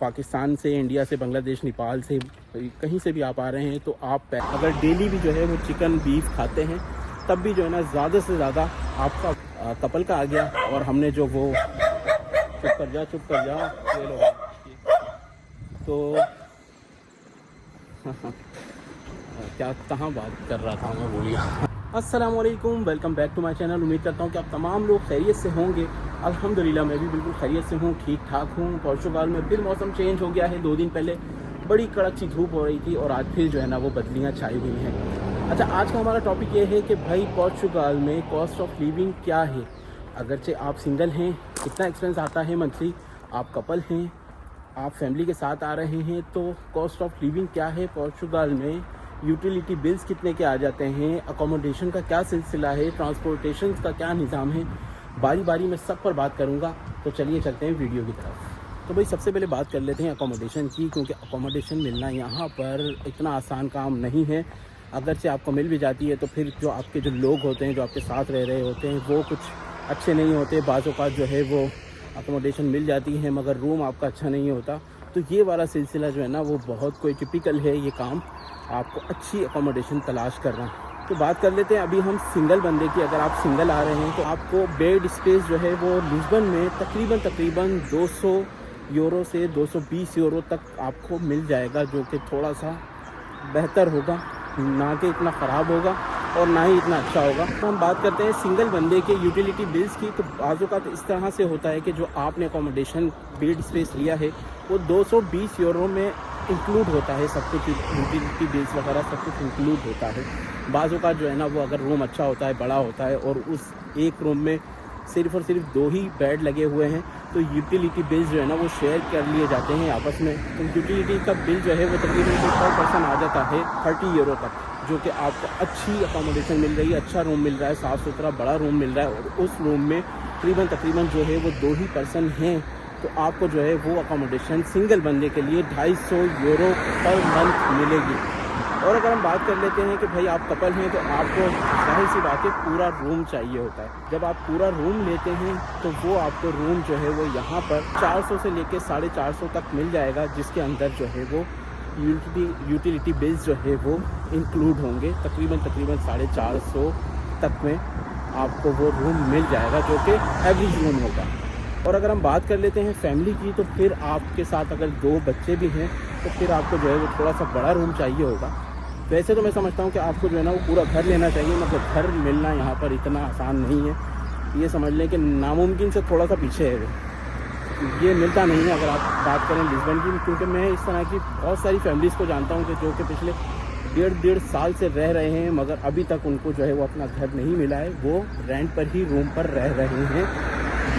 पाकिस्तान से, इंडिया से, बांग्लादेश, नेपाल से, कहीं से भी आप आ रहे हैं तो आप अगर डेली भी जो है वो चिकन बीफ खाते हैं तब भी जो है ना ज़्यादा से ज़्यादा आपका कपल का आ गया। और हमने जो वो चुप कर जा ये लो। तो क्या कहाँ बात कर रहा था मैं, भूल गया। अस्सलाम वालेकुम, welcome back to my channel. उम्मीद करता हूँ कि आप तमाम लोग खैरियत से होंगे। अल्हम्दुलिल्लाह मैं भी बिल्कुल खैरियत से हूँ, ठीक ठाक हूँ। पोर्चुगाल में फिर मौसम चेंज हो गया है। 2 दिन पहले बड़ी कड़क सी धूप हो रही थी और आज फिर जो है ना वो बदलियाँ छाई हुई हैं। अच्छा, आज का हमारा टॉपिक ये है कि भाई पोर्चुगाल में कॉस्ट ऑफ लिविंग क्या है। अगरचे आप सिंगल हैं, कितना एक्सपेंस आता है मंथली, आप कपल हैं, आप फैमिली के साथ आ रहे हैं तो कॉस्ट ऑफ लिविंग क्या है पोर्चुगाल में, यूटिलिटी बिल्स कितने के आ जाते हैं, अकोमोडेशन का क्या सिलसिला है, ट्रांसपोर्टेशन का क्या निज़ाम है, बारी बारी में सब पर बात करूंगा। तो चलिए चलते हैं वीडियो की तरफ। तो भाई सबसे पहले बात कर लेते हैं अकोमोडेशन की, क्योंकि अकोमोडेशन मिलना यहाँ पर इतना आसान काम नहीं है। अगर से आपको मिल भी जाती है तो फिर जो आपके जो लोग होते हैं, जो आपके साथ रह रहे होते हैं, वो कुछ अच्छे नहीं होते। बाज़ों का जो है वो अकोमोडेशन मिल जाती है मगर रूम आपका अच्छा नहीं होता। तो ये वाला सिलसिला जो है ना वो बहुत कोई टिपिकल है ये काम, आपको अच्छी अकोमोडेशन तलाश करना। तो बात कर लेते हैं अभी हम सिंगल बंदे की। अगर आप सिंगल आ रहे हैं तो आपको बेड स्पेस जो है वो लिस्बन में तकरीबन 200 यूरो से 220 यूरो तक आपको मिल जाएगा, जो कि थोड़ा सा बेहतर होगा, ना कि इतना ख़राब होगा और ना ही इतना अच्छा होगा। तो हम बात करते हैं सिंगल बंदे के यूटिलिटी बिल्स की। तो बाज़ों का तो इस तरह से होता है कि जो आपने अकोमोडेशन बेड स्पेस लिया है वो 220 यूरो में इंक्लूड होता है, सब कुछ यूटिलिटी बिल्स वगैरह सब कुछ इंक्लूड होता है। बाज़ों का जो है ना वो अगर रूम अच्छा होता है, बड़ा होता है और उस एक रूम में सिर्फ़ और सिर्फ 2 ही बेड लगे हुए हैं तो यूटिलिटी बिल्स जो है ना वो शेयर कर लिए जाते हैं आपस में। तो यूटिलिटी का बिल जो है वो तकरीबन पर पर्सन आ जाता है 30 यूरो तक, जो कि आपको अच्छी अकोमोडेशन मिल रही है, अच्छा रूम मिल रहा है, साफ़ सुथरा बड़ा रूम मिल रहा है। और उस रूम में तकरीबन जो है वो 2 ही पर्सन हैं तो आपको जो है वो अकोमोडेशन सिंगल बंदे के लिए 250 यूरो पर मंथ मिलेगी। और अगर हम बात कर लेते हैं कि भाई आप कपल हैं तो आपको जाहिर सी बात है पूरा रूम चाहिए होता है। जब आप पूरा रूम लेते हैं तो वो आपको रूम जो है वो यहाँ पर 400 से लेकर 450 तक मिल जाएगा, जिसके अंदर जो है वो यूटिलिटी बिल्स जो है वो इंक्लूड होंगे। तकरीबन 450 तक में आपको वो रूम मिल जाएगा, जो कि एवरेज रूम होगा। और अगर हम बात कर लेते हैं फैमिली की तो फिर आपके साथ अगर 2 बच्चे भी हैं तो फिर आपको जो है वो थोड़ा सा बड़ा रूम चाहिए होगा। वैसे तो मैं समझता हूँ कि आपको जो है ना वो पूरा घर लेना चाहिए, मगर घर मिलना यहाँ पर इतना आसान नहीं है। ये समझ लें कि नामुमकिन से थोड़ा सा पीछे है, ये मिलता नहीं है। अगर आप बात करें लिस्बन की, क्योंकि मैं इस तरह की बहुत सारी फैमिलीज़ को जानता हूँ कि जो कि पिछले 1.5 साल से रह रहे हैं मगर अभी तक उनको जो है वो अपना घर नहीं मिला है। वो रेंट पर ही रूम पर रह रहे हैं,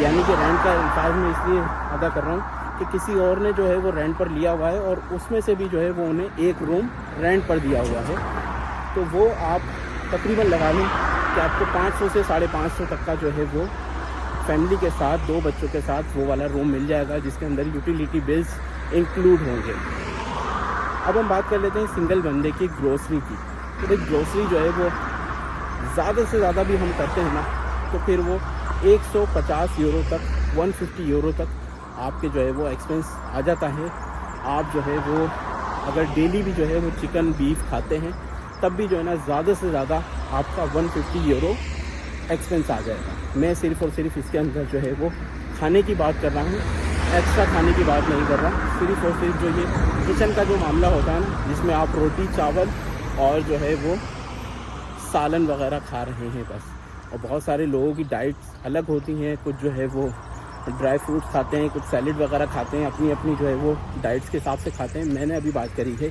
यानी कि रेंट का अल्फाज में इसलिए अदा कर रहा हूँ कि किसी और ने जो है वो रेंट पर लिया हुआ है और उसमें से भी जो है वो उन्हें एक रूम रेंट पर दिया हुआ है। तो वो आप तकरीबन लगा लें कि आपको 500 से 550 तक का जो है वो फैमिली के साथ 2 बच्चों के साथ वो वाला रूम मिल जाएगा, जिसके अंदर यूटिलिटी बिल्स इंक्लूड होंगे। अब हम बात कर लेते हैं सिंगल बंदे की ग्रोसरी की। तो भाई ग्रोसरी जो है वो ज़्यादा से ज़्यादा भी हम करते हैं ना तो फिर वो 150 यूरो तक, 150 यूरो तक आपके जो है वो एक्सपेंस आ जाता है। आप जो है वो अगर डेली भी जो है वो चिकन बीफ खाते हैं तब भी जो है ना ज़्यादा से ज़्यादा आपका 150 यूरो एक्सपेंस आ जाएगा। मैं सिर्फ़ और सिर्फ इसके अंदर जो है वो खाने की बात कर रहा हूँ, एक्स्ट्रा खाने की बात नहीं कर रहा। सिर्फ़ और सिर्फ जो ये किचन का जो मामला होता है ना, जिसमें आप रोटी चावल और जो है वो सालन वगैरह खा रहे हैं बस। और बहुत सारे लोगों की डाइट्स अलग होती हैं, कुछ जो है वो ड्राई फ्रूट्स खाते हैं, कुछ सैलेड वगैरह खाते हैं, अपनी अपनी जो है वो डाइट्स के हिसाब से खाते हैं। मैंने अभी बात करी है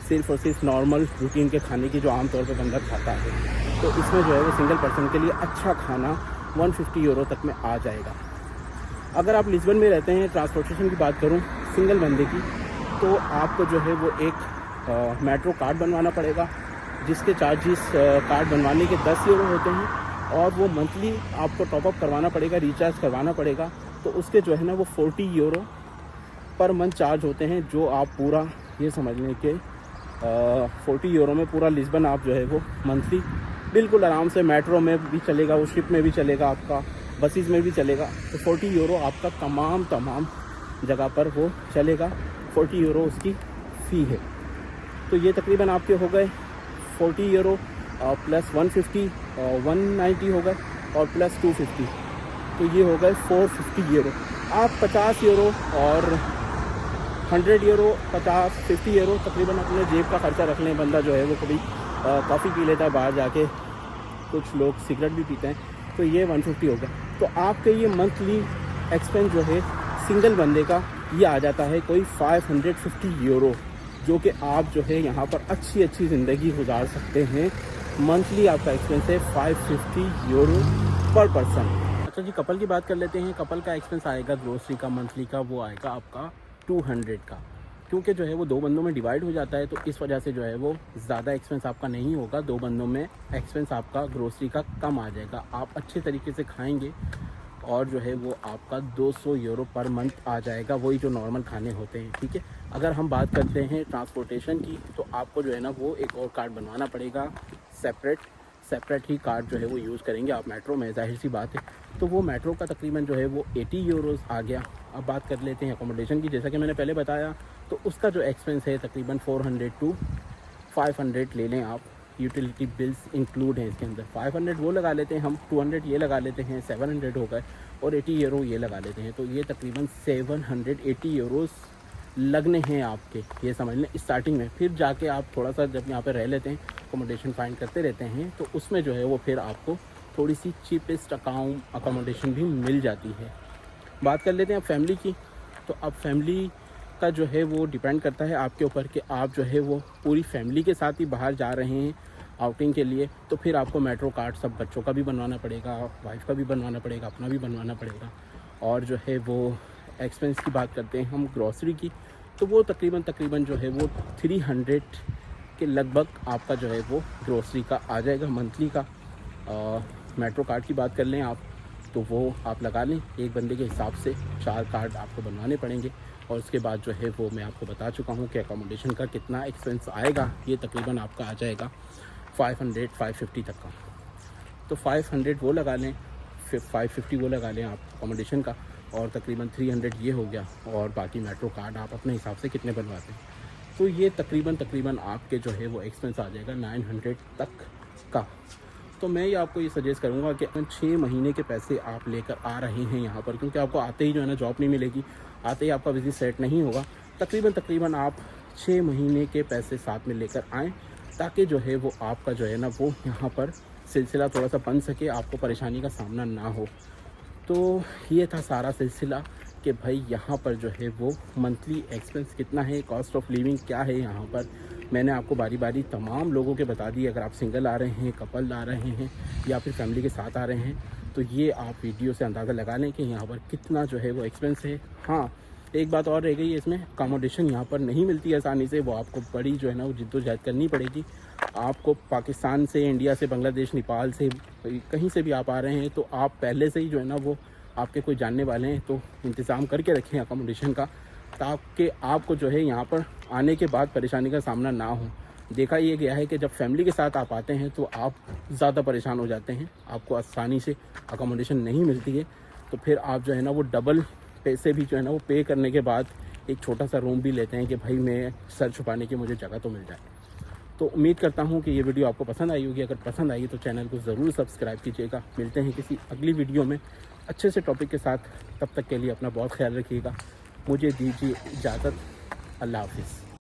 सिर्फ़ और सिर्फ नॉर्मल रूटीन के खाने की, जो आमतौर पर बंदा खाता है। तो इसमें जो है वो सिंगल पर्सन के लिए अच्छा खाना 150 यूरो तक में आ जाएगा। अगर आप लिस्बन में रहते हैं, ट्रांसपोर्टेशन की बात करूँ सिंगल बंदे की, तो आपको जो है वो एक मेट्रो कार्ड बनवाना पड़ेगा, जिसके चार्जेस कार्ड बनवाने के 10 यूरो होते हैं और वो मंथली आपको टॉपअप करवाना पड़ेगा, रिचार्ज करवाना पड़ेगा। तो उसके जो है ना वो 40 यूरो पर मंथ चार्ज होते हैं, जो आप पूरा ये समझ लें कि 40 यूरो में पूरा लिस्बन आप जो है वो मंथली बिल्कुल आराम से, मेट्रो में भी चलेगा, वो शिप में भी चलेगा, आपका बसेस में भी चलेगा। तो 40 यूरो आपका तमाम जगह पर वो चलेगा। 40 यूरो उसकी फ़ी है। तो ये तकरीबन आपके हो गए 40 यूरो प्लस 150 190 हो गए और प्लस 250, तो ये हो गए 450 यूरो। आप 50 यूरो और 100 यूरो 50 यूरो तकरीबन अपने जेब का खर्चा रख लें। बंदा जो है वो कभी कॉफ़ी पी लेता है बाहर जाके, कुछ लोग सिगरेट भी पीते हैं, तो ये 150 होगा। तो आपके ये मंथली एक्सपेंस जो है सिंगल बंदे का ये आ जाता है कोई 550 यूरो, जो कि आप जो है यहाँ पर अच्छी ज़िंदगी गुजार सकते हैं। मंथली आपका एक्सपेंस है 550 यूरो पर पर्सन। अच्छा जी, कपल की बात कर लेते हैं। कपल का एक्सपेंस आएगा ग्रोसरी का मंथली का, वो आएगा आपका 200 का, क्योंकि जो है वो 2 बंदों में डिवाइड हो जाता है, तो इस वजह से जो है वो ज़्यादा एक्सपेंस आपका नहीं होगा। 2 बंदों में एक्सपेंस आपका ग्रोसरी का कम आ जाएगा। आप अच्छे तरीके से खाएंगे और जो है वो आपका 200 यूरो पर मंथ आ जाएगा, वही जो नॉर्मल खाने होते हैं। ठीक है, अगर हम बात करते हैं ट्रांसपोर्टेशन की, तो आपको जो है ना वो एक और कार्ड बनवाना पड़ेगा, सेपरेट ही कार्ड जो है वो यूज़ करेंगे आप मेट्रो में, जाहिर सी बात है। तो वो मेट्रो का तकरीबन जो है वो 80 यूरोज़ आ गया। अब बात कर लेते हैं अकोमोडेशन की। जैसा कि मैंने पहले बताया, तो उसका जो एक्सपेंस है तकरीबन 400 to 500 ले लें आप। यूटिलिटी बिल्स इंक्लूड हैं इसके अंदर। 500 वो लगा लेते हैं हम, 200 ये लगा लेते हैं, 700 हो गए और 80 यूरो ये लगा लेते हैं। तो ये तकरीबन 780 यूरोज़ लगने हैं आपके, ये समझ लें स्टार्टिंग में। फिर जाके आप थोड़ा सा जब यहाँ पे रह लेते हैं, अकोमोडेशन फाइंड करते रहते हैं, तो उसमें जो है वो फिर आपको थोड़ी सी चीपेस्ट अकोमोडेशन भी मिल जाती है। बात कर लेते हैं अब फैमिली की। तो अब फैमिली का जो है वो डिपेंड करता है आपके ऊपर कि आप जो है वो पूरी फैमिली के साथ ही बाहर जा रहे हैं आउटिंग के लिए, तो फिर आपको मेट्रो कार्ड सब बच्चों का भी बनवाना पड़ेगा, वाइफ का भी बनवाना पड़ेगा, अपना भी बनवाना पड़ेगा। और जो है वो एक्सपेंस की बात करते हैं हम ग्रॉसरी की, तो वो तकरीबन जो है वो 300 के लगभग आपका जो है वो ग्रॉसरी का आ जाएगा मंथली का। मेट्रो कार्ड की बात कर लें आप, तो वो आप लगा लें, एक बंदे के हिसाब से 4 कार्ड आपको बनवाने पड़ेंगे। और उसके बाद जो है वो मैं आपको बता चुका हूँ कि अकोमोडेशन का कितना एक्सपेंस आएगा। ये तकरीबन आपका आ जाएगा 500-550 तक का। तो 500 वो लगा लें, फिर 550 वो लगा लें आप अकोमोडेशन का, और तकरीबन 300 ये हो गया, और बाकी मेट्रो कार्ड आप अपने हिसाब से कितने बनवाते हैं। तो ये तकरीबन आपके जो है वो एक्सपेंस आ जाएगा 900 तक का। तो मैं ये आपको ये सजेस्ट करूँगा कि 6 महीने के पैसे आप लेकर आ रहे हैं यहाँ पर, क्योंकि आपको आते ही जो है ना जॉब नहीं मिलेगी, आते ही आपका बिजनेस सेट नहीं होगा। तकरीबन आप 6 महीने के पैसे साथ में लेकर आएँ, ताकि जो है वो आपका जो है ना वो यहाँ पर सिलसिला थोड़ा सा बन सके, आपको परेशानी का सामना ना हो। तो ये था सारा सिलसिला कि भाई यहाँ पर जो है वो मंथली एक्सपेंस कितना है, कॉस्ट ऑफ लिविंग क्या है यहाँ पर। मैंने आपको बारी बारी तमाम लोगों के बता दी। अगर आप सिंगल आ रहे हैं, कपल आ रहे हैं, या फिर फैमिली के साथ आ रहे हैं, तो ये आप वीडियो से अंदाज़ा लगा लें कि यहाँ पर कितना जो है वो एक्सपेंस है। हाँ, एक बात और रह गई है इसमें, अकोमोडेशन यहाँ पर नहीं मिलती है आसानी से, वो आपको बड़ी जो है ना वो जिद्दोजहद करनी पड़ेगी। आपको पाकिस्तान से, इंडिया से, बांग्लादेश, नेपाल से, कहीं से भी आप आ रहे हैं, तो आप पहले से ही जो है ना वो आपके कोई जानने वाले हैं तो इंतज़ाम करके रखें अकोमोडेशन का, ताकि आपको जो है यहाँ पर आने के बाद परेशानी का सामना ना हो। देखा ये गया है कि जब फैमिली के साथ आप आते हैं तो आप ज़्यादा परेशान हो जाते हैं, आपको आसानी से अकोमोडेशन नहीं मिलती है, तो फिर आप जो है ना वो डबल पैसे भी जो है ना वो पे करने के बाद एक छोटा सा रूम भी लेते हैं कि भाई मैं सर छुपाने की मुझे जगह तो मिल जाए। तो उम्मीद करता हूँ कि ये वीडियो आपको पसंद आई होगी। अगर पसंद आई तो चैनल को ज़रूर सब्सक्राइब कीजिएगा। मिलते हैं किसी अगली वीडियो में अच्छे से टॉपिक के साथ। तब तक के लिए अपना बहुत ख्याल रखिएगा। मुझे दीजिए इजाज़त। अल्लाह हाफिज़।